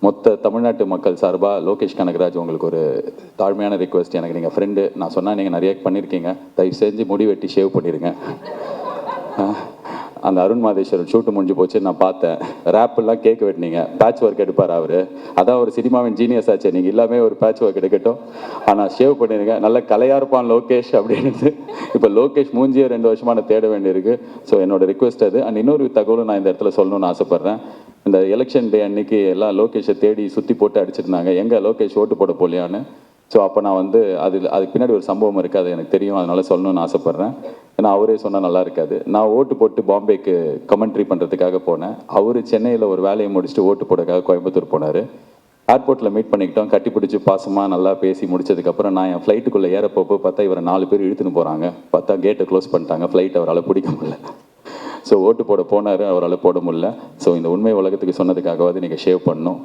மொத்த தமிழ்நாட்டு மக்கள் சார்பாக லோகேஷ் கனகராஜ் உங்களுக்கு ஒரு தாழ்மையான ரிக்வெஸ்ட். எனக்கு நீங்கள் ஃப்ரெண்டு, நான் சொன்னால் நீங்கள் நிறைய பண்ணியிருக்கீங்க, தயவு செஞ்சு முடி வெட்டி ஷேவ் பண்ணிடுங்க. அந்த அருண் மாதேஸ்வரன் ஷூட்டு முடிஞ்சு போச்சு, நான் பார்த்தேன். ரேப்பெல்லாம் கேக் வெட்டினீங்க, பேட்ச் ஒர்க் எடுப்பார் அவர். அதான் ஒரு சினிமாவின் ஜீனியஸ் ஆச்சு. நீங்கள் எல்லாமே ஒரு பேட்ச் ஒர்க் எடுக்கட்டும், ஆனால் ஷேவ் பண்ணிடுங்க. நல்ல கலையாக இருப்பான் லோகேஷ் அப்படின்னு. இப்போ லோகேஷ் மூஞ்சியே 2 வருஷமாக நான் தேட வேண்டியிருக்கு. ஸோ என்னோட ரிக்வெஸ்ட் அது. அண்ட் இன்னொரு தகவலும் நான் இந்த இடத்துல சொல்லணும்னு ஆசைப்பட்றேன். இந்த எலெக்ஷன் டே அன்னைக்கு எல்லாம் லோகேஷை தேடி சுற்றி போட்டு அடிச்சிருந்தாங்க, எங்கே லோகேஷ் ஓட்டு போட போலியான்னு. ஸோ அப்போ நான் வந்து அதுக்கு பின்னாடி ஒரு சம்பவம் இருக்குது, அது எனக்கு தெரியும், அதனால சொல்லணும்னு ஆசைப்பட்றேன். ஏன்னா அவரே சொன்னால் நல்லா இருக்காது. நான் ஓட்டு போட்டு பாம்பேக்கு கமெண்ட்ரி பண்ணுறதுக்காக போனேன். அவர் சென்னையில் ஒரு வேலையை முடிச்சுட்டு ஓட்டு போடுறதுக்காக கோயம்புத்தூர் போனார். ஏர்போர்ட்டில் மீட் பண்ணிக்கிட்டோம், கட்டி பிடிச்சி பாசமாக நல்லா பேசி முடிச்சதுக்கப்புறம் நான் என் ஃப்ளைட்டுக்குள்ளே ஏறப்போப்போ பார்த்தா இவரை 4 பேர் இழுத்துன்னு போகிறாங்க. பார்த்தா கேட்டை க்ளோஸ் பண்ணிட்டாங்க, ஃப்ளைட் அவரால் பிடிக்க முடியல. ஸோ ஓட்டு போட போனார், அவரால் போட முடியல. ஸோ இந்த உண்மை உலகத்துக்கு சொன்னதுக்காகவாது நீங்கள் ஷேவ் பண்ணணும்.